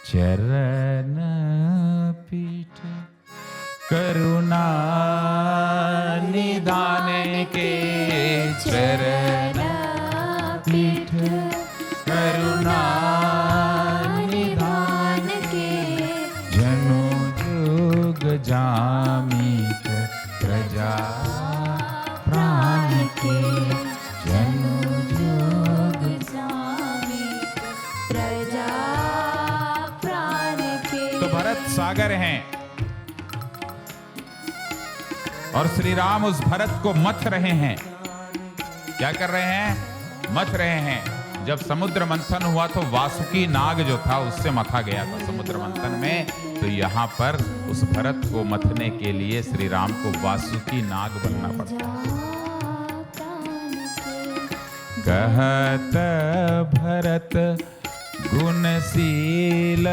चरण पीठ करुणा निधान के, चरण पीठ करुणा निधान के, जनु जुग जामित प्रजा प्राण के, जनु जुग जामित प्रजा प्राण के। तो भरत सागर हैं और श्री राम उस भरत को मथ रहे हैं। क्या कर रहे हैं? मथ रहे हैं। जब समुद्र मंथन हुआ तो वासुकी नाग जो था उससे मथा गया था समुद्र मंथन में, तो यहाँ पर उस भरत को मथने के लिए श्री राम को वासुकी नाग बनना पड़ता है। कहत भरत गुणशील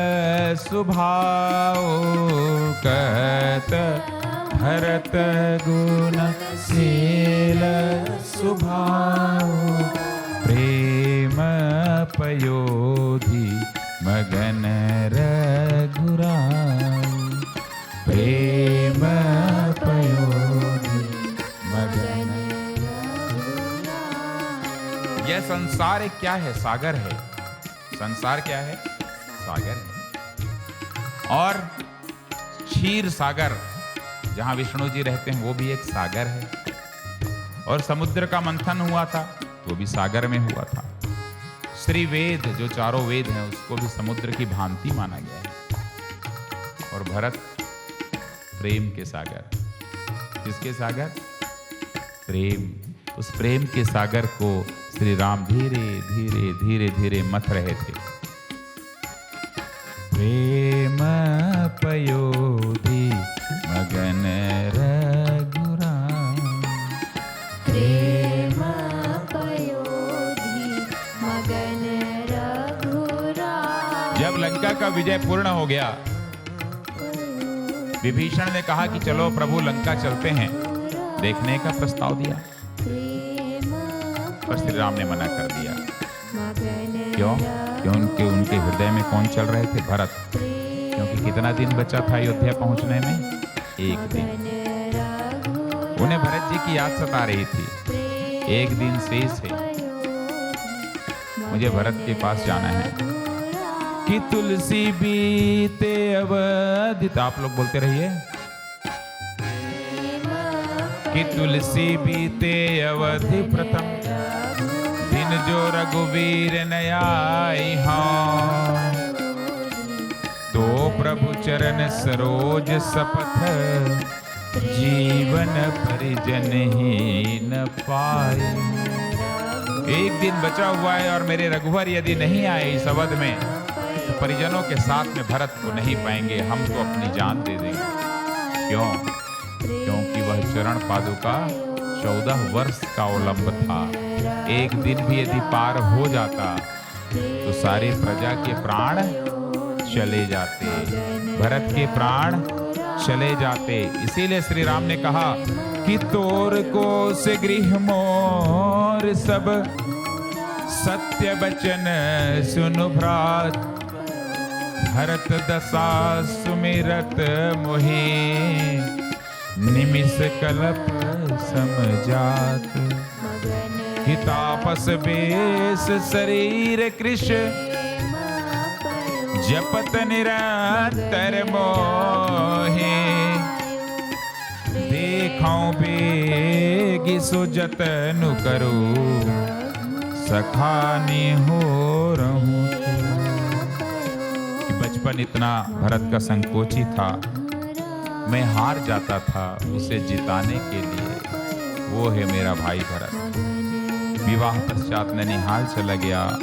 स्वभाव, कहत भरत गुणशील स्वभाव, प्रेम पयोधि मगन रघुराई, प्रेम पयोधि मगन रघुराई। यह संसार क्या है? सागर है। संसार क्या है? सागर है। और क्षीर सागर जहां विष्णु जी रहते हैं वो भी एक सागर है। और समुद्र का मंथन हुआ था तो भी सागर में हुआ था। श्री वेद जो चारों वेद हैं उसको भी समुद्र की भांति माना गया है। और भरत प्रेम के सागर। किसके सागर? प्रेम। उस प्रेम के सागर को श्री राम धीरे धीरे धीरे धीरे मथ रहे थे। प्रेम पयोधि मगन रघुराई, प्रेम पयोधि मगन रघुराई। जब लंका का विजय पूर्ण हो गया, विभीषण ने कहा कि चलो प्रभु लंका चलते हैं, देखने का प्रस्ताव दिया, पर श्री राम ने मना कर दिया। क्यों? क्योंकि उनके हृदय में कौन चल रहे थे? भरत। क्योंकि कितना दिन बचा था अयोध्या पहुंचने में? एक दिन। उन्हें भरत जी की याद सता रही थी। एक दिन शेष है, मुझे भरत के पास जाना है। कि तुलसी बीते अवधि, आप लोग बोलते रहिए। कि तुलसी बीते अवधि प्रथम, दिन जो रघुवीर न आई हाँ। तो प्रभु चरण सरोज सपथ, जीवन परिजन ही न पाए। एक दिन बचा हुआ है और मेरे रघुवर यदि नहीं आए इस अवध में तो परिजनों के साथ में भरत को नहीं पाएंगे, हम तो अपनी जान दे देंगे। क्यों? क्योंकि वह चरण पादुका 14 वर्ष का अवलंब था। एक दिन भी यदि पार हो जाता तो सारे प्रजा के प्राण चले जाते, भरत के प्राण चले जाते। इसीलिए श्री राम ने कहा कि तोर को से गृह मोर सब, सत्य बचन सुनु भ्रात। भरत दशा सुमिरत मोहि, निमिष कलप समझात। कि तापस बेस शरीर कृश, जपत निरंतर मोहि। देखौं बेगी सो जतनु करो, सखानी हो रहूं। कि बचपन इतना भरत का संकोची था, मैं हार जाता था उसे जिताने के लिए। वो है मेरा भाई भरत। विवाह पश्चात ननिहाल चला गया।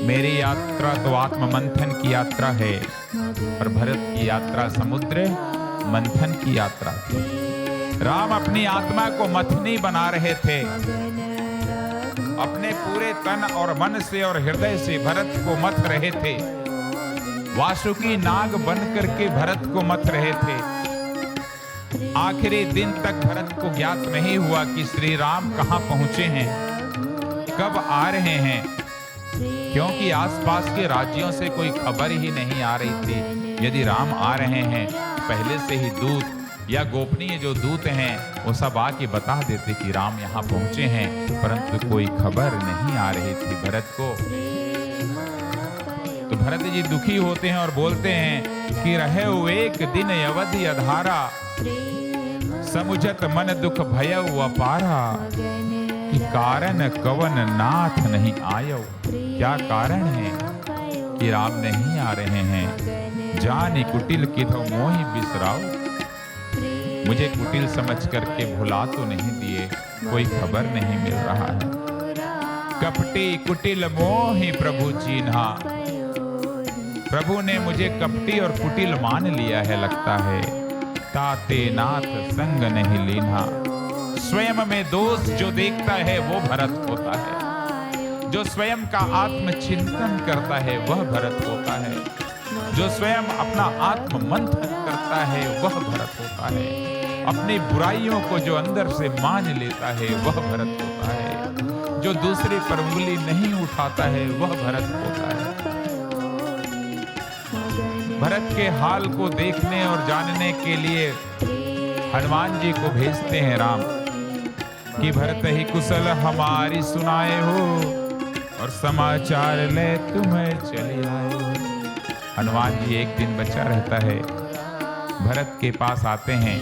मेरी यात्रा तो आत्म मंथन की यात्रा है, और भरत की यात्रा समुद्र मंथन की यात्रा थी। राम अपनी आत्मा को मथनी बना रहे थे। अपने पूरे तन और मन से और हृदय से भरत को मथ रहे थे। वासुकी नाग बन करके भरत को मथ रहे थे। आखिरी दिन तक भरत को ज्ञात नहीं हुआ कि श्री राम कहां पहुंचे हैं, कब आ रहे हैं। क्योंकि आसपास के राज्यों से कोई खबर ही नहीं आ रही थी। यदि राम आ रहे हैं, पहले से ही दूत या गोपनीय जो दूत हैं वो सब आके बता देते कि राम यहाँ पहुंचे हैं, परंतु कोई खबर नहीं आ रही थी भरत को। तो भरत जी दुखी होते हैं और बोलते हैं कि रहे एक दिन अवधि अधारा, समुझत मन दुख भयउ अपारा, कि कारण कवन नाथ नहीं आयो। क्या कारण है कि राम नहीं आ रहे हैं? जानी कुटिल किधो मोहि बिसराओ, मुझे कुटिल समझ करके भुला तो नहीं दिए, कोई खबर नहीं मिल रहा है। कपटी कुटिल मोहि प्रभु चीन्हा, प्रभु ने मुझे कपटी और कुटिल मान लिया है लगता है। ताते नाथ संग नहीं लीन्हा, स्वयं में दोष जो देखता है वो भरत होता है। जो स्वयं का आत्मचिंतन करता है वह भरत होता है। जो स्वयं अपना आत्म मंथन करता है वह भरत होता है। अपनी बुराइयों को जो अंदर से मान लेता है वह भरत होता है। जो दूसरे पर उंगली नहीं उठाता है वह भरत होता है। भरत के हाल को देखने और जानने के लिए हनुमान जी को भेजते हैं राम कि भरत ही कुशल हमारी सुनाए हो, और समाचार ले तुम्हें चले आए हो। हनुमान जी एक दिन बचा रहता है, भरत के पास आते हैं।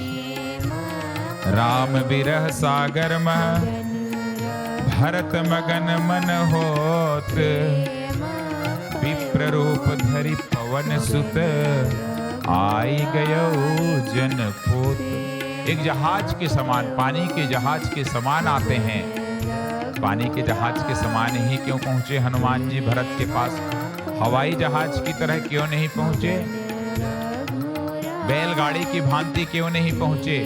राम बिरह सागर में भरत मगन मन होत, विप्र रूप धरि पवन सुत, आई गयो जनपोत। एक जहाज के समान, पानी के जहाज के समान आते हैं। पानी के जहाज के समान ही क्यों पहुंचे हनुमान जी भरत के पास? हवाई जहाज की तरह क्यों नहीं पहुंचे? बैलगाड़ी की भांति क्यों नहीं पहुंचे?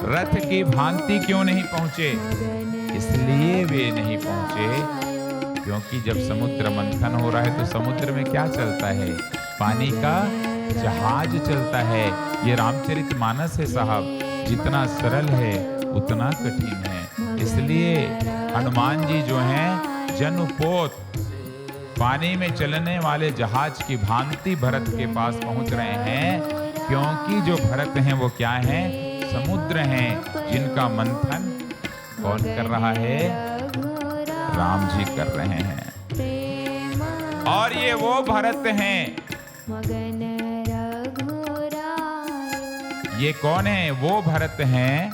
रथ की भांति क्यों नहीं पहुंचे? इसलिए वे नहीं पहुंचे क्योंकि जब समुद्र मंथन हो रहा है तो समुद्र में क्या चलता है? पानी का जहाज चलता है। ये रामचरितमानस है साहब, जितना सरल है उतना कठिन है। इसलिए हनुमान जी जो हैं जनुपोत, पानी में चलने वाले जहाज की भांति भरत के पास पहुंच रहे हैं, क्योंकि जो भरत हैं वो क्या हैं? समुद्र हैं, जिनका मंथन कौन कर रहा है? राम जी कर रहे हैं। और ये वो भरत हैं। ये कौन है? वो भरत हैं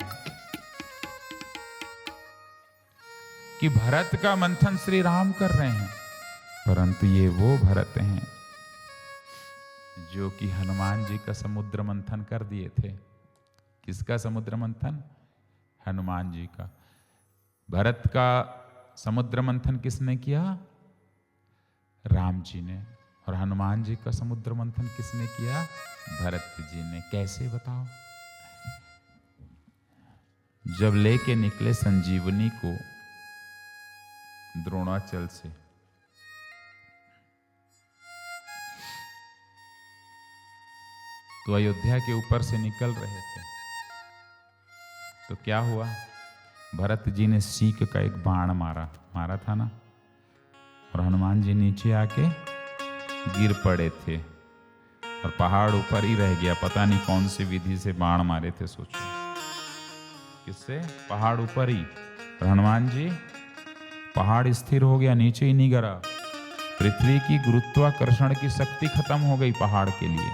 कि भरत का मंथन श्री राम कर रहे हैं, परंतु ये वो भरत हैं जो कि हनुमान जी का समुद्र मंथन कर दिए थे। किसका समुद्र मंथन? हनुमान जी का। भरत का समुद्र मंथन किसने किया? राम जी ने। और हनुमान जी का समुद्र मंथन किसने किया? भरत जी ने। कैसे बताओ? जब लेके निकले संजीवनी को द्रोणाचल से, तो अयोध्या के ऊपर से निकल रहे थे, तो क्या हुआ? भरत जी ने सीक का एक बाण मारा था ना, और हनुमान जी नीचे आके गिर पड़े थे और पहाड़ ऊपर ही रह गया। पता नहीं कौन सी विधि से बाण मारे थे, सोचो। किससे? पहाड़ ऊपर ही। और हनुमान जी, पहाड़ स्थिर हो गया, नीचे ही नहीं गिरा। पृथ्वी की गुरुत्वाकर्षण की शक्ति खत्म हो गई पहाड़ के लिए,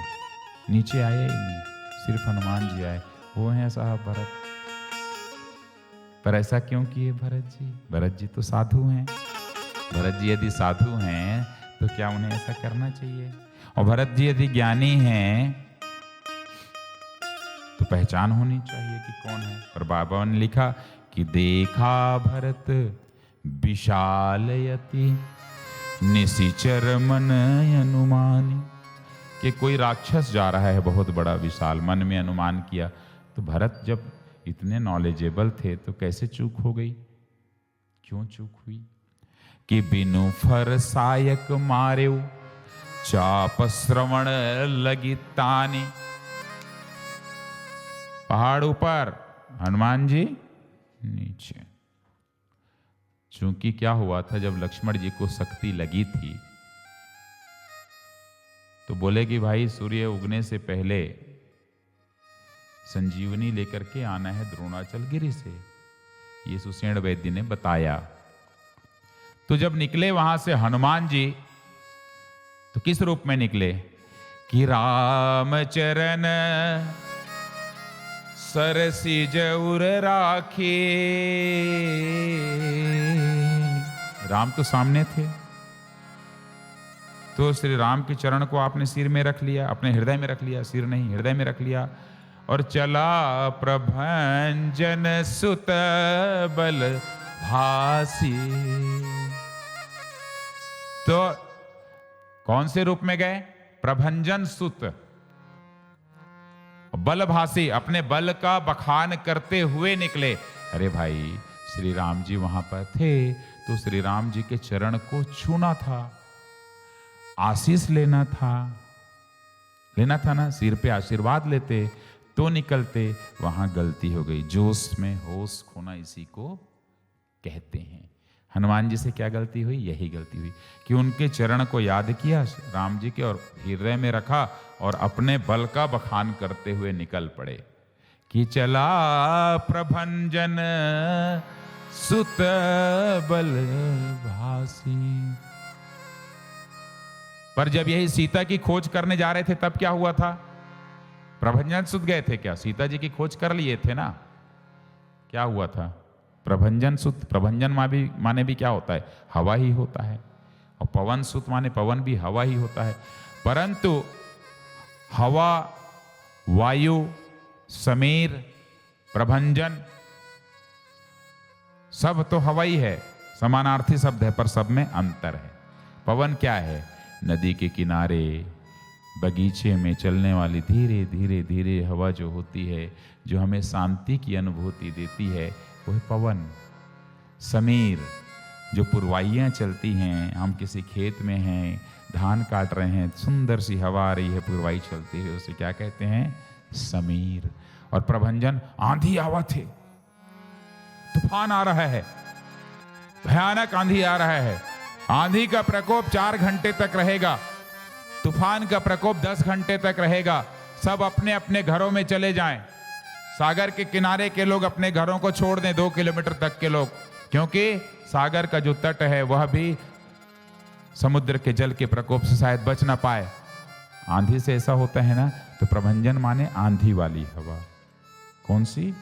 नीचे आए ही नहीं, सिर्फ हनुमान जी आए। वो हैं साहब भरत। पर ऐसा क्यों किए भरत जी? भरत जी तो साधु हैं। भरत जी यदि साधु हैं तो क्या उन्हें ऐसा करना चाहिए? और भरत जी यदि ज्ञानी हैं तो पहचान होनी चाहिए कि कौन है। और बाबा ने लिखा कि देखा भरत विशालयति निशिचर मन अनुमानी, कि कोई राक्षस जा रहा है बहुत बड़ा विशाल, मन में अनुमान किया। तो भरत जब इतने नॉलेजेबल थे तो कैसे चूक हो गई? क्यों चूक हुई? कि बिनु फर सायक मारेउ, चाप श्रवण लगी तानी। पहाड़ ऊपर, हनुमान जी नीचे। चूंकि क्या हुआ था, जब लक्ष्मण जी को शक्ति लगी थी तो बोले कि भाई सूर्य उगने से पहले संजीवनी लेकर के आना है द्रोणाचल गिरी से। ये सुषेण वैद्य ने बताया। तो जब निकले वहां से हनुमान जी, तो किस रूप में निकले कि राम चरण सरसिज उर राखी। राम तो सामने थे, तो श्री राम के चरण को आपने सिर में रख लिया, अपने हृदय में रख लिया, सिर नहीं हृदय में रख लिया, और चला प्रभंजन सुत बल भासी। तो कौन से रूप में गए? प्रभंजन सुत बलभासी, अपने बल का बखान करते हुए निकले। अरे भाई, श्री राम जी वहां पर थे तो श्री राम जी के चरण को छूना था, आशीष लेना था ना, सिर पे आशीर्वाद लेते तो निकलते। वहां गलती हो गई। जोश में होश खोना इसी को कहते हैं। हनुमान जी से क्या गलती हुई? यही गलती हुई कि उनके चरण को याद किया राम जी के और हृदय में रखा और अपने बल का बखान करते हुए निकल पड़े कि चला प्रभंजन सुत बल भासी। पर जब यही सीता की खोज करने जा रहे थे तब क्या हुआ था? प्रभंजन सुत गए थे क्या? सीता जी की खोज कर लिए थे ना। क्या हुआ था? प्रभंजन सुत, प्रभंजन माने भी क्या होता है? हवा ही होता है। और पवन सुत माने पवन भी हवा ही होता है। परंतु हवा, वायु, समीर, प्रभंजन सब तो हवा ही है, समानार्थी शब्द है, पर सब में अंतर है। पवन क्या है? नदी के किनारे बगीचे में चलने वाली धीरे धीरे धीरे हवा जो होती है, जो हमें शांति की अनुभूति देती है, वो है पवन। समीर, जो पुरवाइयाँ चलती हैं, हम किसी खेत में हैं, धान काट रहे हैं, सुंदर सी हवा आ रही है, पुरवाई चलती है, उसे क्या कहते हैं? समीर। और प्रभंजन, आंधी आवा थे, तूफान आ रहा है, भयानक आंधी आ रहा है। आंधी का प्रकोप 4 घंटे तक रहेगा, तूफान का प्रकोप 10 घंटे तक रहेगा। सब अपने अपने घरों में चले जाएं। सागर के किनारे के लोग अपने घरों को छोड़ दें, 2 किलोमीटर तक के लोग, क्योंकि सागर का जो तट है वह भी समुद्र के जल के प्रकोप से शायद बच ना पाए। आंधी से ऐसा होता है ना। तो प्रभंजन माने आंधी वाली हवा। कौन सी?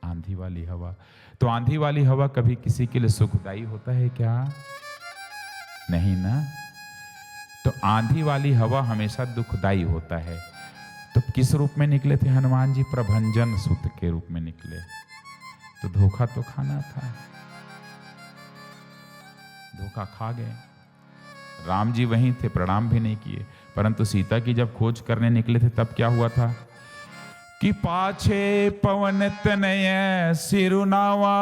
आंधी वाली हवा। तो आंधी वाली हवा कभी किसी के लिए सुखदायी होता है क्या? नहीं ना। तो आंधी वाली हवा हमेशा दुखदायी होता है। तो किस रूप में निकले थे हनुमान जी? प्रभंजन सुत के रूप में निकले। तो धोखा तो खाना था, धोखा खा गए। राम जी वहीं थे, प्रणाम भी नहीं किए। परंतु सीता की जब खोज करने निकले थे तब क्या हुआ था कि पाछे पवन तनय सिरुनावा,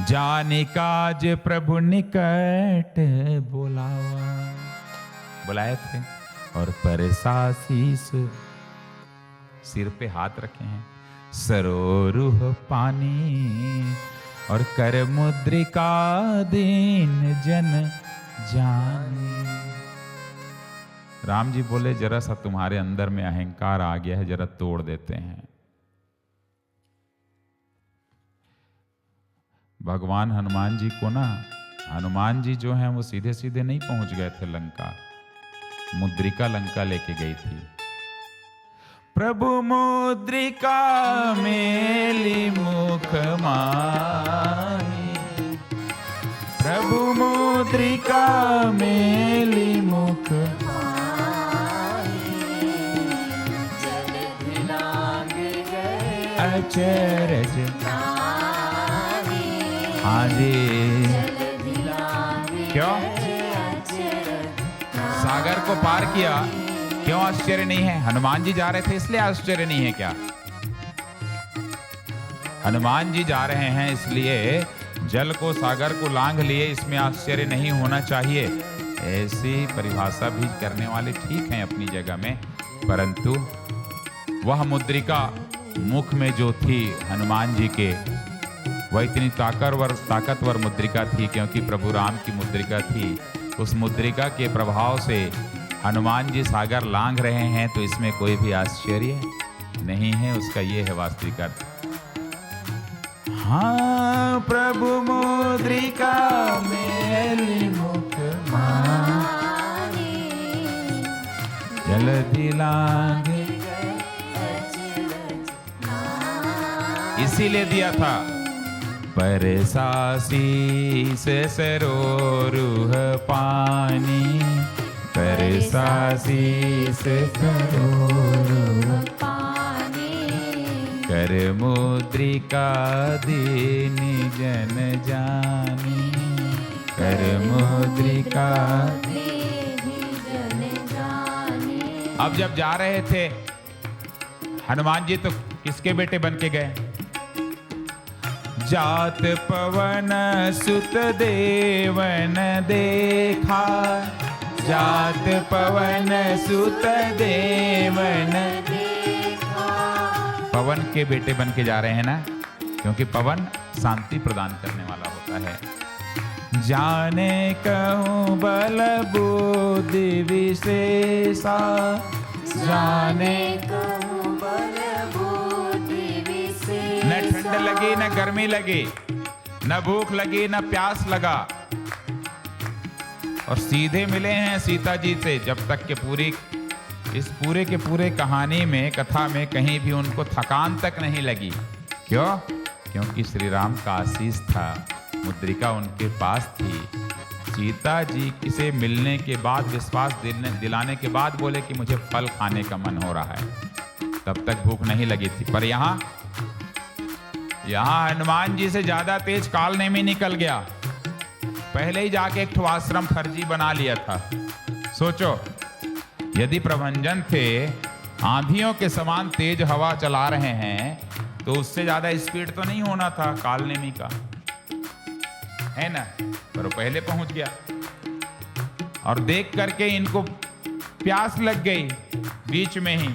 जाने काज प्रभु निकट बुलावा। बुलाए थे और परसासीस, सिर पे हाथ रखे हैं, सरोरुह पानी और कर मुद्रिका दीन जन जाने। राम जी बोले, जरा सा तुम्हारे अंदर में अहंकार आ गया है, जरा तोड़ देते हैं। भगवान हनुमान जी को ना, हनुमान जी जो हैं वो सीधे सीधे नहीं पहुंच गए थे लंका, मुद्रिका लंका लेके गई थी। प्रभु मुद्रिका मेली मुख माही, प्रभु मुद्रिका मेली मुख अचरज। हाँ जी, क्यों? सागर को पार किया, क्यों आश्चर्य नहीं है? हनुमान जी जा रहे थे इसलिए आश्चर्य नहीं है क्या? हनुमान जी जा रहे हैं इसलिए जल को, सागर को लांघ लिए, इसमें आश्चर्य नहीं होना चाहिए। ऐसी परिभाषा भी करने वाले ठीक हैं अपनी जगह में, परंतु वह मुद्रिका मुख में जो थी हनुमान जी के, वह इतनी ताकतवर मुद्रिका थी, क्योंकि प्रभु राम की मुद्रिका थी। उस मुद्रिका के प्रभाव से हनुमान जी सागर लांघ रहे हैं, तो इसमें कोई भी आश्चर्य नहीं है। उसका ये है वास्तविक अर्थ। हाँ, प्रभु मुद्रिका मेरी मुख माने, जल्दी लांघे, इसीलिए दिया था। परसासी से सरोरुह पानी, परसासी से सरोरुह पाने, कर मुद्रिका दीनी जन जानी, कर मुद्रिका। जन जाने। अब जब जा रहे थे हनुमान जी, तो किसके बेटे बन के गए? जात पवन सुत देवन देखा, जात पवन सुत देवन। पवन के बेटे बन के जा रहे हैं ना, क्योंकि पवन शांति प्रदान करने वाला होता है। जाने कहूँ बल बुद्धि विशेषा, जाने कहूँ बल बुद्धि विशेषा। न ठंड लगी न गर्मी लगी, न भूख लगी न प्यास लगा, और सीधे मिले हैं सीता जी से। जब तक के इस पूरे के पूरे कहानी में, कथा में कहीं भी उनको थकान तक नहीं लगी। क्यों? क्योंकि श्री राम का आशीष था, मुद्रिका उनके पास थी। सीता जी से मिलने के बाद, विश्वास दिलाने के बाद बोले कि मुझे फल खाने का मन हो रहा है। तब तक भूख नहीं लगी थी। पर यहाँ हनुमान जी से ज्यादा तेज कालनेमी निकल गया। पहले ही जाके एक आश्रम फर्जी बना लिया था। सोचो, यदि प्रभंजन थे, आंधियों के समान तेज हवा चला रहे हैं, तो उससे ज्यादा स्पीड तो नहीं होना था कालनेमी का, है ना? पर वो पहले पहुंच गया, और देख करके इनको प्यास लग गई बीच में ही।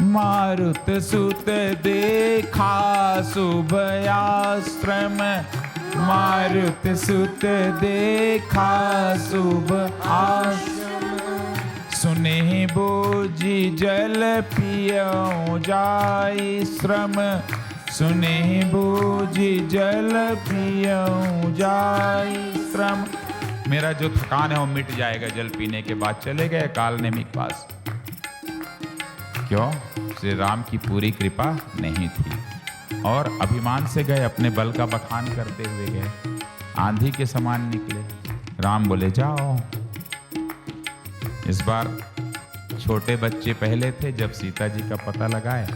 मारुत सुत देखा शुभ आश्रम, मारुत सुत देखा शुभ आश्रम। सुने बोझी जल पियो जाई श्रम, सुने बोझी जल पियो जाई श्रम। मेरा जो थकान है वो मिट जाएगा जल पीने के बाद। चले गए कालनेमी के पास। क्यों? श्री राम की पूरी कृपा नहीं थी, और अभिमान से गए, अपने बल का बखान करते हुए गए। आंधी के समान निकले। राम बोले जाओ। इस बार छोटे बच्चे पहले थे, जब सीता जी का पता लगाए।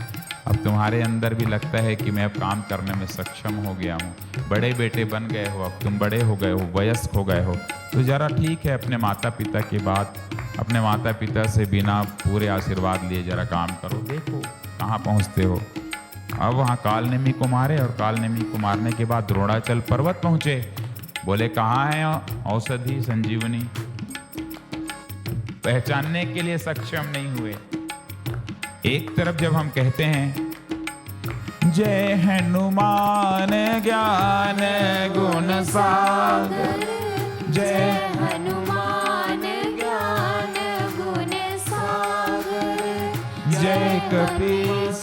अब तुम्हारे अंदर भी लगता है कि मैं अब काम करने में सक्षम हो गया हूँ, बड़े बेटे बन गए हो, अब तुम बड़े हो गए हो, वयस्क हो गए हो, तो जरा ठीक है, अपने माता पिता के बाद, अपने माता पिता से बिना पूरे आशीर्वाद लिए जरा काम करो, देखो कहाँ पहुँचते हो। अब वहाँ कालनेमी को मारे, और कालनेमी को मारने के बाद द्रोणाचल पर्वत पहुँचे। बोले कहाँ है औषधि संजीवनी? पहचानने के लिए सक्षम नहीं हुए। एक तरफ जब हम कहते हैं जय हनुमान ज्ञान गुण सागर, जय हनुमान ज्ञान गुण सागर, जय कपीस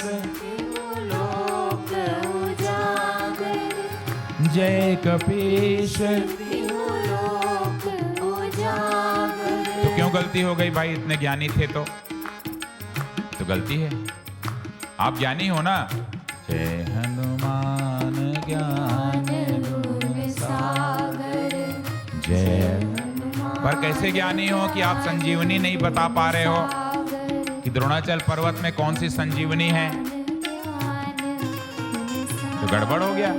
लोक उजागर, जय कपीश। लोक उजागर। तो क्यों गलती हो गई भाई? इतने ज्ञानी थे तो गलती है। आप ज्ञानी हो ना? जय हनुमान ज्ञान गुण सागर, जय। पर कैसे ज्ञानी हो कि आप संजीवनी नहीं बता पा रहे हो कि द्रोणाचल पर्वत में कौन सी संजीवनी है? तो गड़बड़ हो गया।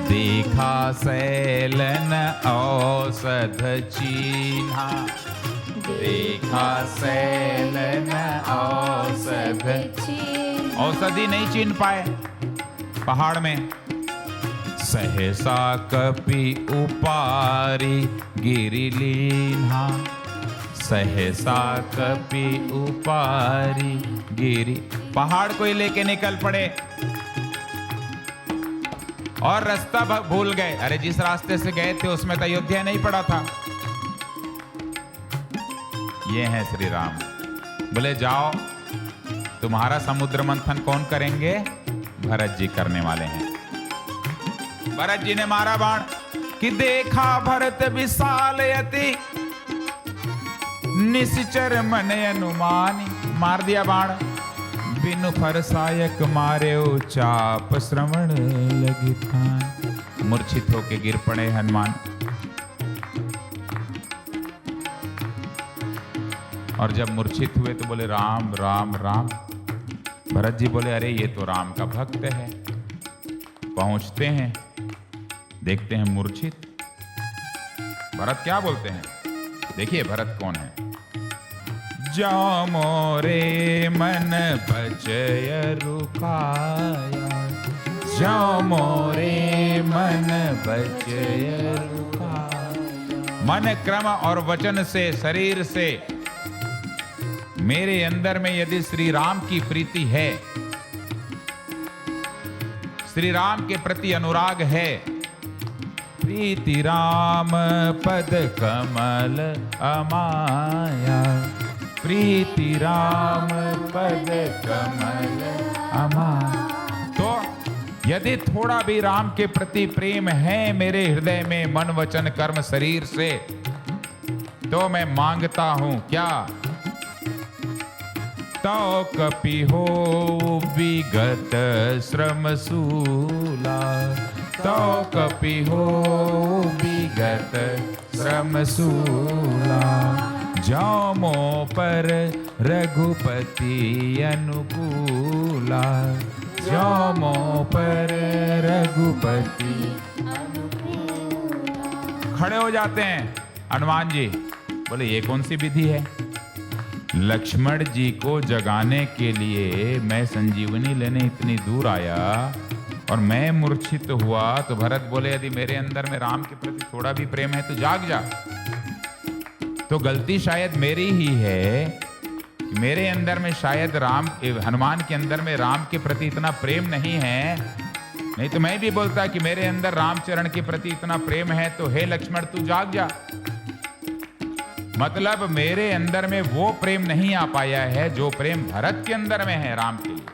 देखा सैलन औषध चीन्हा, देखा सैलन औषध। औषधि नहीं चीन पाए पहाड़ में। सहसा कपि उपारी गिरि लीन्हा, सहसा कपि उपारी गिरी। पहाड़ को ही लेके निकल पड़े और रास्ता भूल गए। अरे जिस रास्ते से गए थे उसमें तो अयोध्या नहीं पड़ा था। ये हैं श्री राम। बोले जाओ, तुम्हारा समुद्र मंथन कौन करेंगे? भरत जी करने वाले हैं। भरत जी ने मारा बाण कि देखा भरत विशाल यति निश्चर मन अनुमानी। मार दिया बाण, बिनु फरसायक मारे चाप श्रवण लगी थान। मूर्छित होके गिर पड़े हनुमान। और जब मूर्छित हुए तो बोले राम राम राम। भरत जी बोले अरे ये तो राम का भक्त है। पहुंचते हैं, देखते हैं मूर्छित। भरत क्या बोलते हैं, देखिए भरत कौन है। जाओ मोरे मन बचय रुकाया, जाओ मोरे मन बचय रुकाया। मन क्रम और वचन से, शरीर से मेरे अंदर में यदि श्री राम की प्रीति है, श्री राम के प्रति अनुराग है, प्रीति राम पद कमल अमाया, प्रीति राम पद कमल अमाया। तो यदि थोड़ा भी राम के प्रति प्रेम है मेरे हृदय में, मन वचन कर्म शरीर से, तो मैं मांगता हूं क्या? तो कपि हो विगत श्रम सूला, तो कपि हो विगत श्रम सूला। जाओ मो पर रघुपति अनुकूला, जाओ मो पर रघुपति अनुकूला। खड़े हो जाते हैं हनुमान जी। बोले ये कौन सी विधि है? लक्ष्मण जी को जगाने के लिए मैं संजीवनी लेने इतनी दूर आया और मैं मूर्छित हुआ तो भरत बोले यदि मेरे अंदर में राम के प्रति थोड़ा भी प्रेम है तो जाग जा। तो गलती शायद मेरी ही है, मेरे अंदर में शायद राम, हनुमान के अंदर में राम के प्रति इतना प्रेम नहीं है। नहीं तो मैं भी बोलता कि मेरे अंदर रामचरण के प्रति इतना प्रेम है तो हे लक्ष्मण तू जाग जा। मतलब मेरे अंदर में वो प्रेम नहीं आ पाया है जो प्रेम भरत के अंदर में है राम के लिए।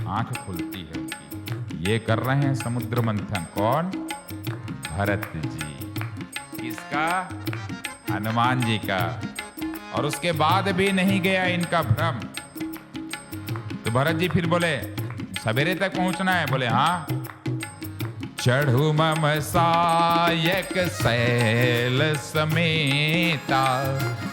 आंख खुलती है उनकी। ये कर रहे हैं समुद्र मंथन। कौन? भरत जी। किसका? हनुमान जी का। और उसके बाद भी नहीं गया इनका भ्रम। तो भरत जी फिर बोले सवेरे तक पहुंचना है। बोले हाँ। चढ़ू मम सायक सैल समेता,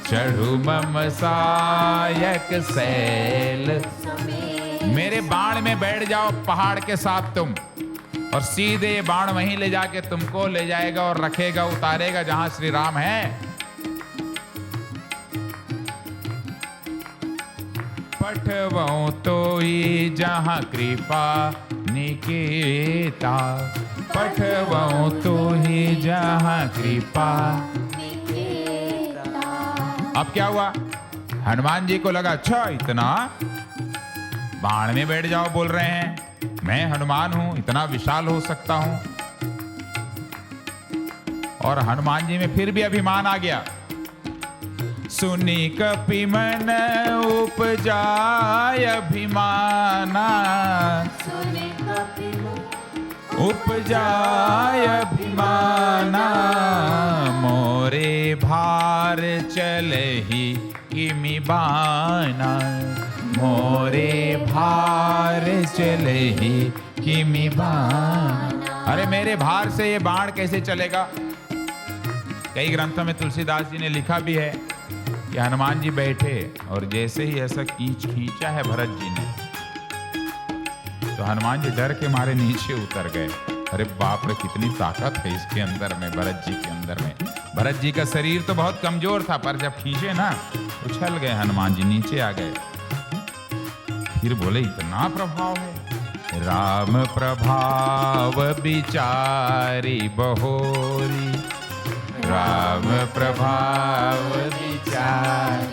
चढ़ू मम सायक सैल समेता। मेरे बाण में बैठ जाओ पहाड़ के साथ तुम, और सीधे बाण वहीं ले जाके तुमको ले जाएगा और रखेगा, उतारेगा जहां श्री राम है। पठवों तो ही जहां कृपा निकेता, पठवों तो ही जहां कृपा निकेता। अब क्या हुआ? हनुमान जी को लगा अच्छा इतना बाण में बैठ जाओ बोल रहे हैं, मैं हनुमान हूं, इतना विशाल हो सकता हूं। और हनुमान जी में फिर भी अभिमान आ गया। सुनी कपि मन उपजाय अभिमाना, सुनी कपि उपजाय अभिमाना। मोरे भार चलहि किमि बाना, मोरे भार चलहि किमि बाना। अरे मेरे भार से ये बाण कैसे चलेगा? कई ग्रंथों में तुलसीदास जी ने लिखा भी है कि हनुमान जी बैठे और जैसे ही ऐसा खींचा है भरत जी ने, तो हनुमान जी डर के मारे नीचे उतर गए। अरे बाप रे कितनी ताकत है इसके अंदर में, भरत जी के अंदर में। भरत जी का शरीर तो बहुत कमजोर था, पर जब खींचे ना उछल गए हनुमान जी, नीचे आ गए। फिर बोले इतना प्रभाव है। राम प्रभाव विचारी बहोरी, राम प्रभाव विचार,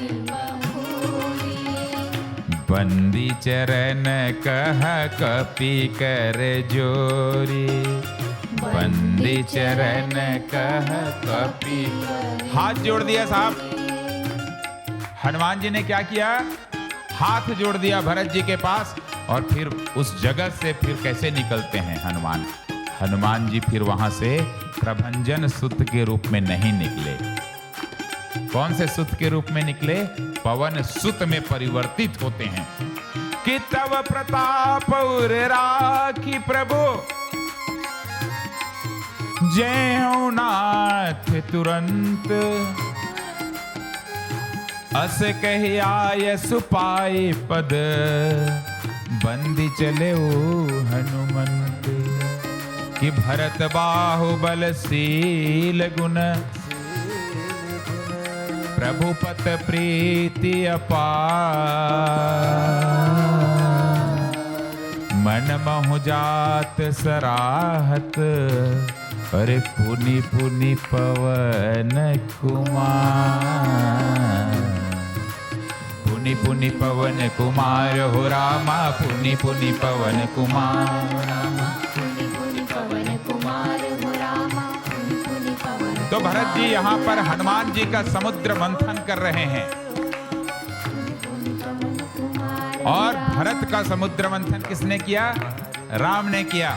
बंदी चरण कह कपि कर जोरी, बंदी चरण कह कपि। हाथ जोड़ दिया साहब। हनुमान जी ने क्या किया? हाथ जोड़ दिया भरत जी के पास। और फिर उस जगत से फिर कैसे निकलते हैं हनुमान? हनुमान जी फिर वहां से प्रभंजन सुत के रूप में नहीं निकले। कौन से सुत के रूप में निकले? पवन सुत में परिवर्तित होते हैं। कि तव प्रताप उर राखी प्रभु, जय हो नाथ तुरंत, अस कहि आय सुपाय पद, बंदी चले ओ हनुमंत। कि भरत बाहुबल शील गुण, प्रभुपत प्रीति अपार, मन महु जात सराहत, अरे पुनि पुनि पवन कुमार। पुनि पुनि पवन कुमार हो रामा, पुनि पुनि पवन कुमार। तो भरत जी यहाँ पर हनुमान जी का समुद्र मंथन कर रहे हैं। और भरत का समुद्र मंथन किसने किया? राम ने किया।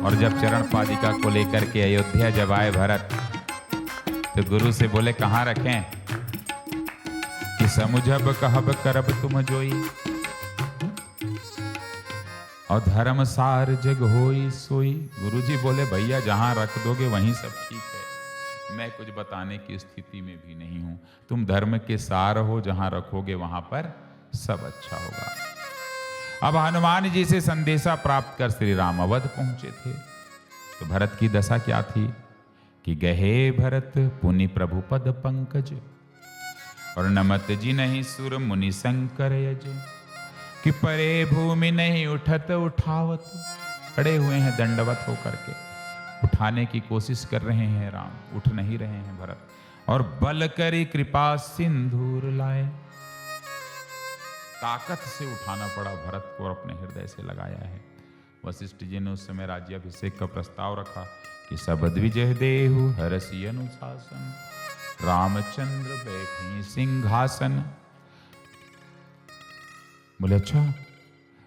और जब चरण पादिका को लेकर के अयोध्या जब आए भरत, तो गुरु से बोले कहाँ रखें? कि समुझब कहब करब तुम जोई, और धर्म सार जग होई सोई। गुरुजी बोले भैया जहां रख दोगे वहीं सब ठीक है, मैं कुछ बताने की स्थिति में भी नहीं हूं। तुम धर्म के सार हो, जहां रखोगे वहां पर सब अच्छा होगा। अब हनुमान जी से संदेशा प्राप्त कर श्री राम अवध पहुंचे थे। तो भरत की दशा क्या थी? कि गहे भरत पुनि प्रभु पद पंकज, और नमत जी नहीं सुर मुनि शंकर यज। कि परे भूमि नहीं उठत उठावत, खड़े हुए हैं दंडवत होकर के, उठाने की कोशिश कर रहे हैं राम, उठ नहीं रहे हैं भरत। और बल करी कृपा सिंदूर लाए, ताकत से उठाना पड़ा भरत को और अपने हृदय से लगाया है। वशिष्ठ जी ने उस समय राज्याभिषेक का प्रस्ताव रखा कि सब द्विजय देहु हरसि अनुशासन, रामचंद्र बैठे सिंहासन। बोले अच्छा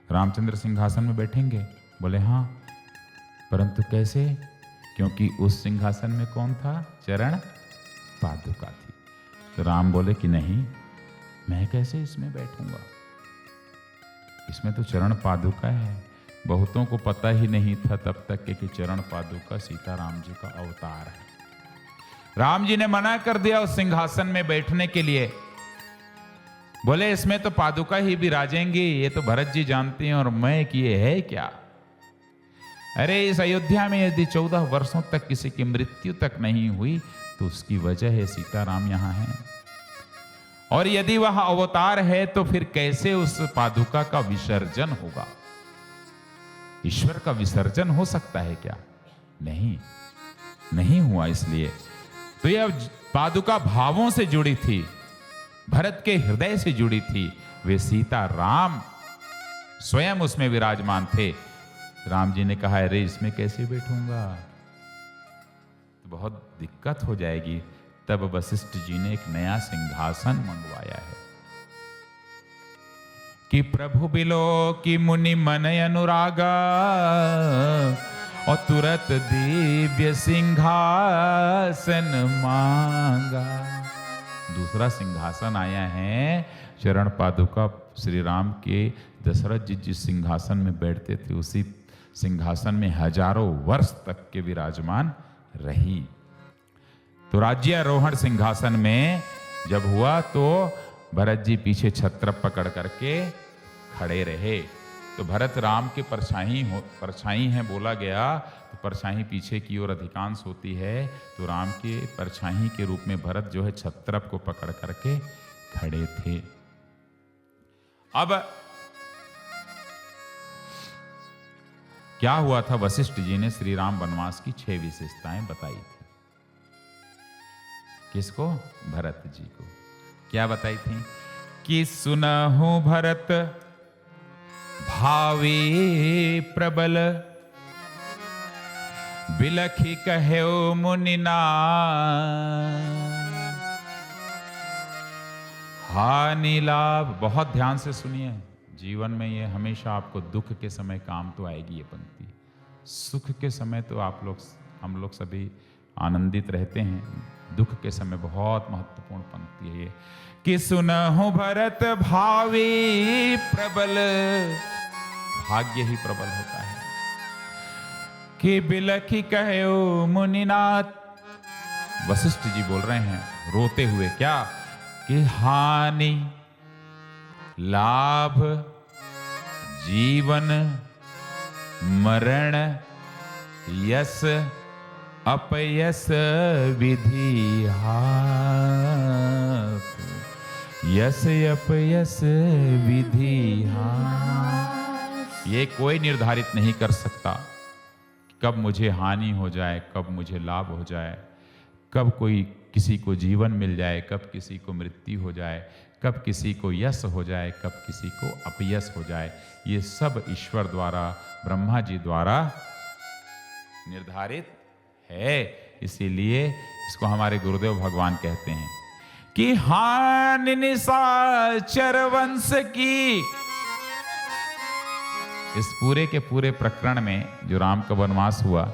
रामचंद्र सिंहासन में बैठेंगे? बोले हाँ, परंतु कैसे? क्योंकि उस सिंहासन में कौन था? चरण पादुका थी। तो राम बोले कि नहीं, मैं कैसे इसमें बैठूंगा, इसमें तो चरण पादुका है। बहुतों को पता ही नहीं था तब तक कि चरण पादुका सीताराम जी का अवतार है। राम जी ने मना कर दिया उस सिंहासन में बैठने के लिए। बोले इसमें तो पादुका ही विराजेंगी, ये तो भरत जी जानते हैं और मैं किए है क्या। अरे इस अयोध्या में यदि 14 वर्षों तक किसी की मृत्यु तक नहीं हुई तो उसकी वजह है सीताराम यहाँ हैं। और यदि वह अवतार है तो फिर कैसे उस पादुका का विसर्जन होगा? ईश्वर का विसर्जन हो सकता है क्या? नहीं, नहीं हुआ। इसलिए तो यह पादुका भावों से जुड़ी थी, भरत के हृदय से जुड़ी थी। वे सीता राम स्वयं उसमें विराजमान थे। राम जी ने कहा अरे इसमें कैसे बैठूंगा, तो बहुत दिक्कत हो जाएगी। तब वशिष्ठ जी ने एक नया सिंहासन मंगवाया है कि प्रभु बिलो की मुनि मन अनुरागा, और तुरंत दिव्य सिंहासन मांगा। दूसरा सिंहासन आया है, चरण पादुका श्री राम के दशरथ जी जिस सिंहासन में बैठते थे उसी सिंहासन में हजारों वर्ष तक के विराजमान रही। तो राज्यारोहण सिंहासन में जब हुआ तो भरत जी पीछे छत्र पकड़ करके खड़े रहे। तो भरत राम के परछाई हैं बोला गया, तो परछाई पीछे की ओर अधिकांश होती है। तो राम के परछाई के रूप में भरत जो है छत्र को पकड़ करके खड़े थे। अब क्या हुआ था? वशिष्ठ जी ने श्री राम वनवास की 6 विशेषताएं बताई थी। किसको? भरत जी को। क्या बताई थी? कि सुनहु भरत भावी प्रबल, बिलखी कह्यो मुनिना, हानि लाभ। बहुत ध्यान से सुनिए, जीवन में ये हमेशा आपको दुख के समय काम तो आएगी ये पंक्ति। सुख के समय तो हम लोग सभी आनंदित रहते हैं, दुख के समय बहुत महत्वपूर्ण पंक्ति है ये। कि सुनहु भरत भावी प्रबल, भाग्य ही प्रबल होता है। कि बिलखी कह्यो मुनिनाथ, वशिष्ठ जी बोल रहे हैं रोते हुए, क्या? कि हानि लाभ जीवन मरण यस अपयस विधि हाथ, यस अपयस विधि हाथ। ये कोई निर्धारित नहीं कर सकता कब मुझे हानि हो जाए, कब मुझे लाभ हो जाए, कब कोई किसी को जीवन मिल जाए, कब किसी को मृत्यु हो जाए, कब किसी को यश हो जाए, कब किसी को अपयश हो जाए। ये सब ईश्वर द्वारा, ब्रह्मा जी द्वारा निर्धारित है। इसीलिए इसको हमारे गुरुदेव भगवान कहते हैं कि हानि निशाचर वंश की। इस पूरे के पूरे प्रकरण में जो राम का वनवास हुआ,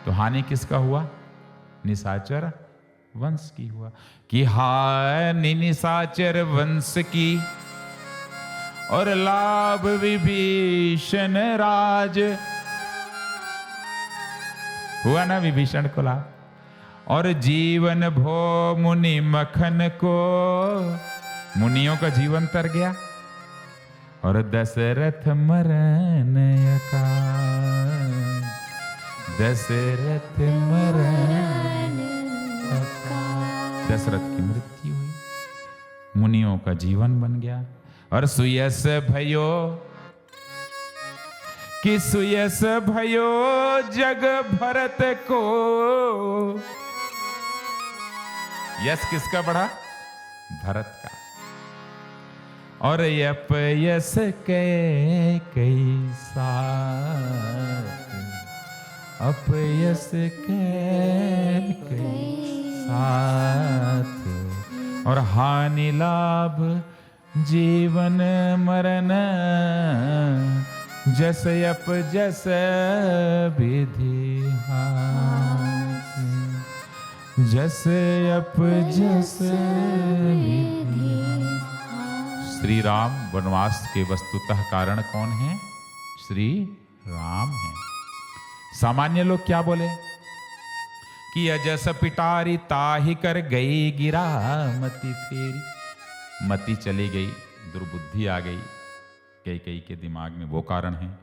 तो हानि किसका हुआ? निशाचर वंश की हुआ। कि हानि निशाचर वंश की, और लाभ विभीषण राज। हुआ ना विभीषण को लाभ। और जीवन भो मुनि मखन को, मुनियों का जीवन तर गया। और दशरथ मरण अकाल, दशरथ मरण अकाल, दशरथ की मृत्यु हुई, मुनियों का जीवन बन गया। और सुयस भयो, कि सुयस भयो जग भरत को। यश किसका बढ़ा? भरत का। और यपयस के कई साथ, अपयस के कई साथ। और हानि लाभ जीवन मरण, जस अप जस विधि हाथ, जस अप जस विधि। श्री राम वनवास के वस्तुतः कारण कौन है? श्री राम है। सामान्य लोग क्या बोले कि अजस पिटारी ताहि कर गई गिरा मति फेरी। मति चली गई, दुर्बुद्धि आ गई कई के दिमाग में, वो कारण है।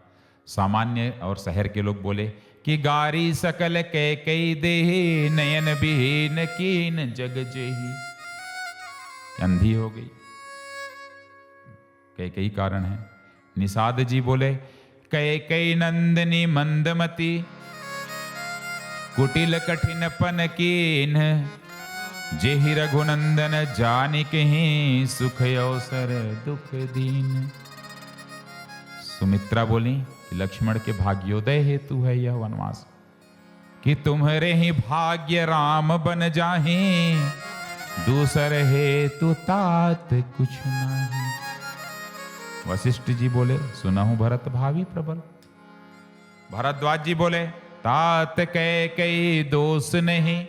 सामान्य और शहर के लोग बोले कि गारी सकल कई देहि, नयन विहीन कीन जग जेहि। अंधी हो गई, कई कारण है। निषाद जी बोले कई नंदनी मंदमती, कुटिल कठिन पन कीन, जेहि रघुनंदन जानिकहि, सुख अवसर दुख दीन। सुमित्रा बोली कि लक्ष्मण के भाग्योदय हेतु है यह वनवास, कि तुम्हारे ही भाग्य राम बन जाहि, दूसर हेतु तात कुछ नहीं। वशिष्ठ जी बोले सुनहु भरत भावी प्रबल। भरद्वाज जी बोले तात कई दोष नहीं,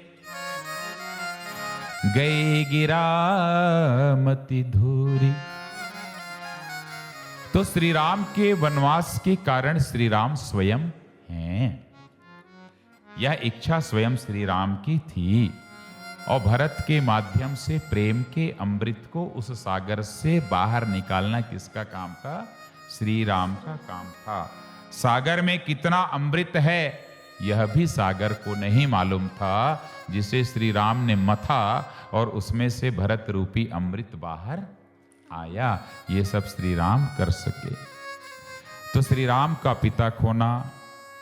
गई गिरा मति धूरी। तो श्री राम के वनवास के कारण श्री राम स्वयं हैं। यह इच्छा स्वयं श्री राम की थी, और भरत के माध्यम से प्रेम के अमृत को उस सागर से बाहर निकालना किसका काम था? श्री राम का काम था। सागर में कितना अमृत है यह भी सागर को नहीं मालूम था, जिसे श्री राम ने मथा और उसमें से भरत रूपी अमृत बाहर आया। ये सब श्री राम कर सके। तो श्री राम का पिता खोना,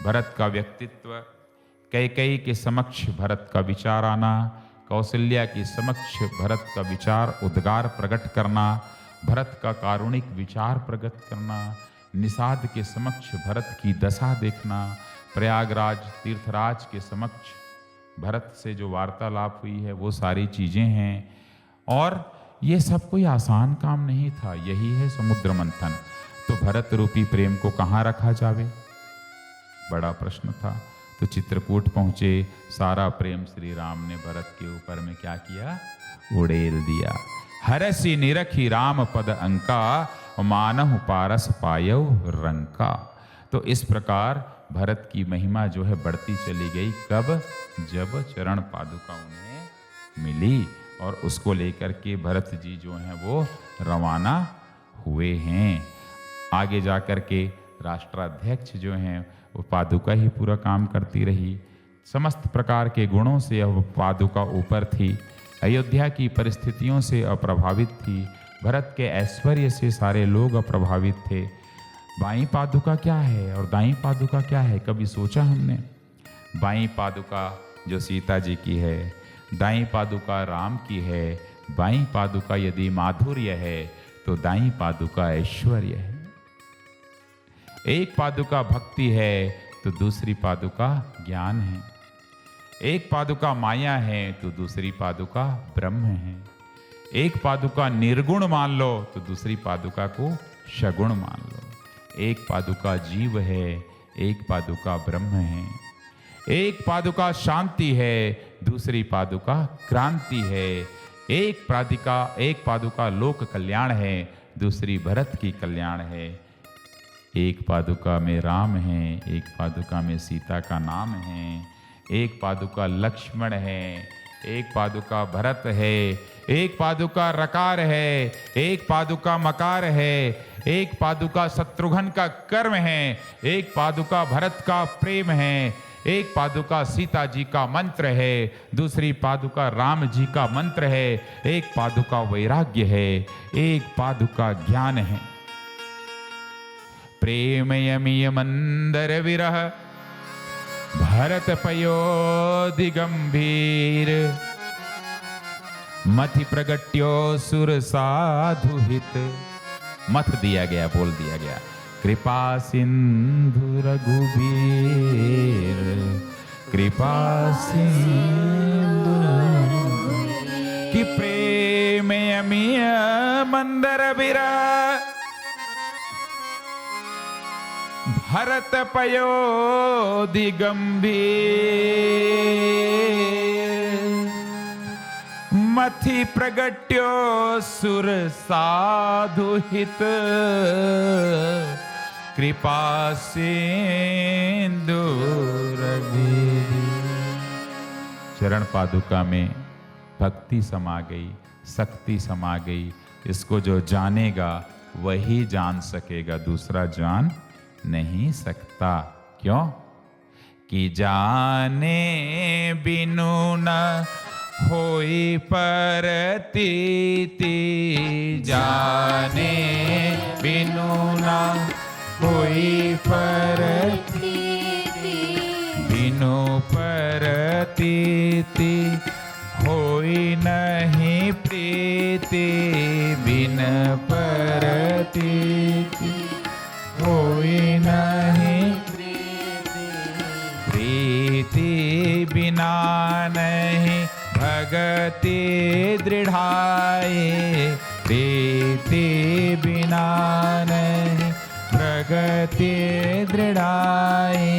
भरत का व्यक्तित्व, कई के समक्ष भरत का विचार आना, कौशल्या की समक्ष भरत का विचार उद्गार प्रकट करना, भरत का कारुणिक विचार प्रकट करना, निषाद के समक्ष भरत की दशा देखना, प्रयागराज तीर्थराज के समक्ष भरत से जो वार्तालाप हुई है वो सारी चीजें हैं। और ये सब कोई आसान काम नहीं था, यही है समुद्र मंथन। तो भरत रूपी प्रेम को कहाँ रखा जावे, बड़ा प्रश्न था। तो चित्रकूट पहुंचे, सारा प्रेम श्री राम ने भरत के ऊपर में क्या किया, उड़ेल दिया। हरसी निरखी राम पद अंका, मानहु पारस पायौ रंका। तो इस प्रकार भरत की महिमा जो है बढ़ती चली गई। कब, जब चरण पादुका उन्हें मिली और उसको लेकर के भरत जी जो हैं वो रवाना हुए हैं। आगे जा कर के राष्ट्राध्यक्ष जो हैं वो पादुका ही पूरा काम करती रही। समस्त प्रकार के गुणों से वह पादुका ऊपर थी। अयोध्या की परिस्थितियों से अप्रभावित थी। भरत के ऐश्वर्य से सारे लोग अप्रभावित थे। बाईं पादुका क्या है और दाईं पादुका क्या है, कभी सोचा हमने? बाईं पादुका जो सीता जी की है, दाईं पादुका राम की है। बाईं पादुका यदि माधुर्य है तो दाईं पादुका ऐश्वर्य है। एक पादुका भक्ति है तो दूसरी पादुका ज्ञान है। एक पादुका माया है तो दूसरी पादुका ब्रह्म है। एक पादुका निर्गुण मान लो तो दूसरी पादुका को सगुण मान लो। एक पादुका जीव है, एक पादुका ब्रह्म है। एक पादुका शांति है, दूसरी पादुका क्रांति है। एक पादुका लोक कल्याण है, दूसरी भरत की कल्याण है। एक पादुका में राम है, एक पादुका में सीता का नाम है। एक पादुका लक्ष्मण है, एक पादुका भरत है। एक पादुका रकार है, एक पादुका मकार है। एक पादुका शत्रुघ्न का कर्म है, एक पादुका भरत का प्रेम है। एक पादुका सीता जी का मंत्र है, दूसरी पादुका राम जी का मंत्र है। एक पादुका वैराग्य है, एक पादुका ज्ञान है। प्रेम यमीय मंदर विरह भरत पयोधि गंभीर। मथि प्रगट्यो सुर साधु हित। मथ दिया गया, बोल दिया गया। कृपा सिंधु रघुबीर, कृपा सिंधु कि प्रेम यमीय मंदर विरह भरत पयोधि गंभीर। मथि प्रगट्यो सुर साधु हित। कृपा सिंधु रघुबीर। चरण पादुका में भक्ति समा गई, शक्ति समा गई। इसको जो जानेगा वही जान सकेगा, दूसरा जान नहीं सकता। क्यों? कि जाने बिनु न होई परतीति। जाने बिनु न होई परतीति। बिनु परतीति होई नहीं प्रीति। बिन परतीति होई नहीं प्रीति। बिना नहीं भगति दृढ़ाई। प्रीति बिना नहीं प्रगति दृढ़ाई।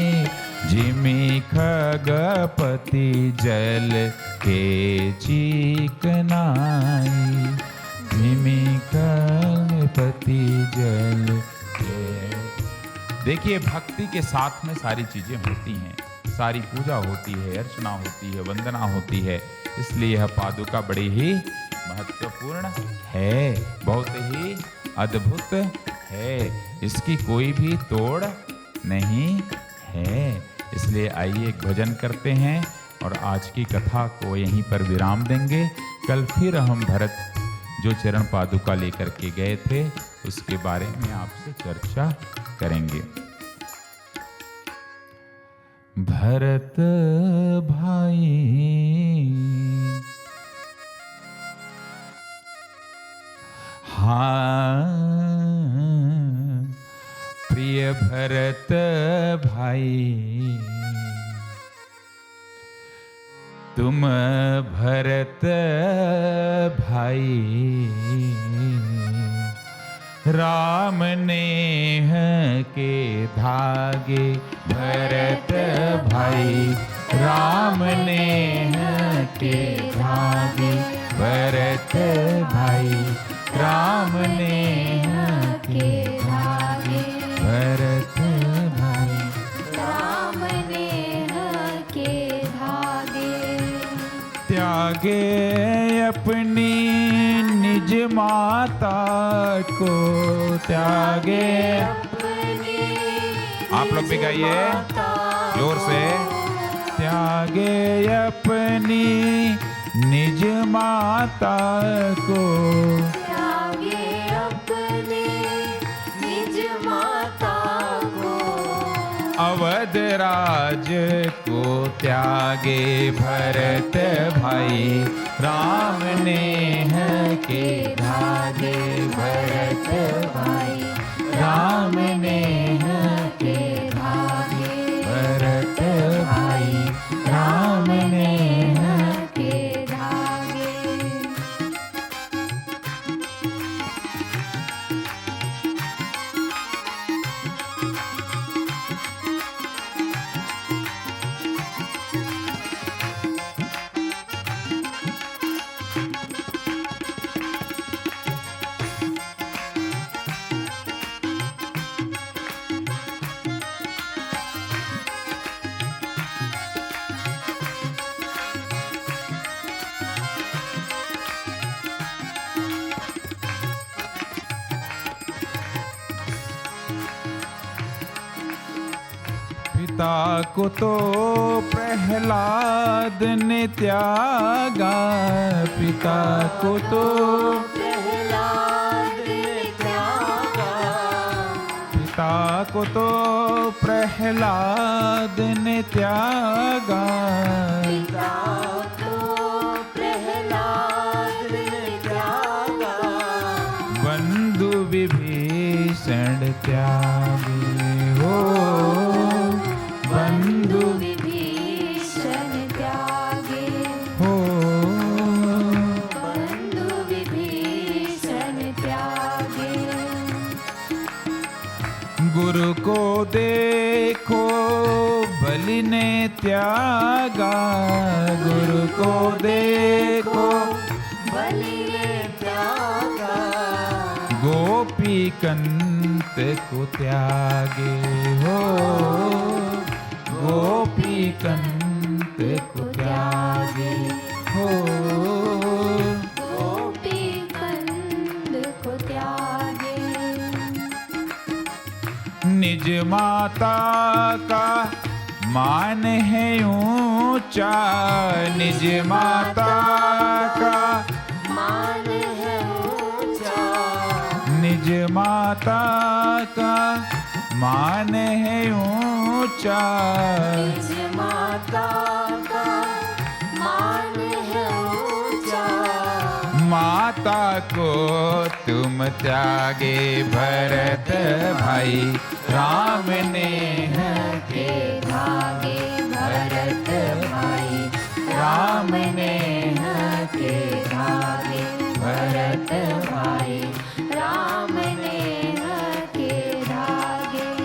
जिमि खगपति जल के चिकनाई। जिमि खगपति जल। देखिए, भक्ति के साथ में सारी चीजें होती हैं, सारी पूजा होती है, अर्चना होती है, वंदना होती है। इसलिए यह पादुका बड़ी ही महत्वपूर्ण है, बहुत ही अद्भुत है। इसकी कोई भी तोड़ नहीं है। इसलिए आइए एक भजन करते हैं और आज की कथा को यहीं पर विराम देंगे। कल फिर हम भरत जो चरण पादुका लेकर के गए थे उसके बारे में आपसे चर्चा करेंगे। भरत भाई हाँ प्रिय भरत भाई, तुम भरत भाई राम नेह के धागे, भरत भाई राम नेह के धागे, भरत भाई राम नेह के धागे, भरत भाई राम नेह के धागे। त्यागे अपनी निज माता को, त्यागे आप लोग भी गाइए जोर से। त्यागे अपनी निज माता को, त्यागे अपने निज माता को, अवध राज को त्यागे भरत भाई राम नेह के धागे, भरत भाई राम नेह के धागे, भरत भाई राम नेह के धागे। पिता को तो प्रहलाद ने त्यागा, पिता को तो प्रहलाद ने त्यागा, पिता को तो प्रहलाद ने त्यागा, पिता को प्रहलाद ने त्यागा, बंधु विभीषण त्यागे हो, बंधु विभीषण त्यागे हो, बंधु विभीषण त्यागे। गुरु को देखो बलि ने त्यागा, गुरु को देखो बलि ने त्यागा, गोपी कंत को त्यागे हो, गोपी कंत को त्यागे हो, गोपी कंद को त्यागे। निज माता का मान है ऊंचा, निज माता का मान है ऊंचा, निज माता का मान है ऊंचा, निज माता का मान है ऊंचा, माता को तुम त्यागे भरत भाई राम नेह के धागे, भरत भाई राम नेह के धागे, भरत भाई राम नेह के धागे।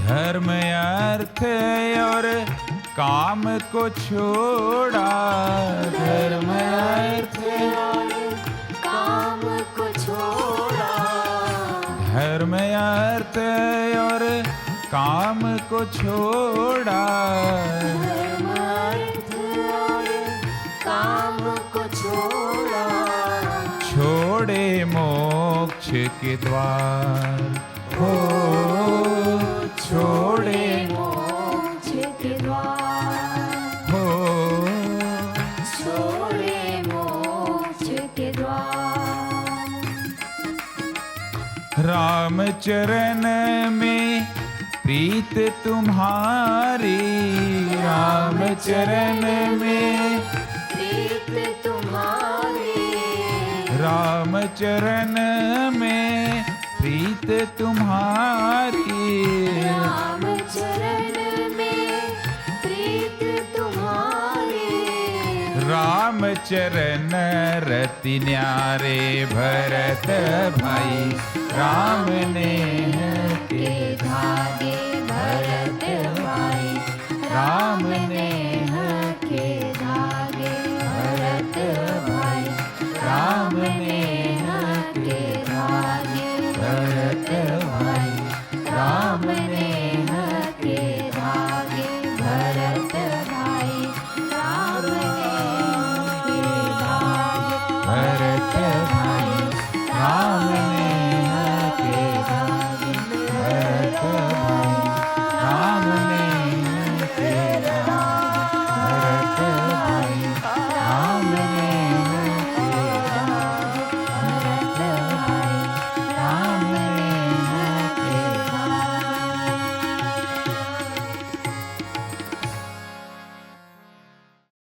धर्म अर्थ और काम को छोड़ा, धर्म अर्थ और काम को छोड़ा, धर्म अर्थ और काम को छोड़ा, धर्म अर्थ और काम को छोड़ा, छोड़े मोक्ष के द्वार। हो छोड़े मोक्ष के द्वार, हो छोड़े मोक्ष के द्वार। राम चरण में प्रीत तुम्हारी, राम चरण में प्रीत तुम्हारी, राम चरण में प्रीत तुम्हारी, राम चरण में प्रीत तुम्हारी, राम चरण रति न्यारे भरत भाई, राम नेह के धागे भरत भाई, राम ने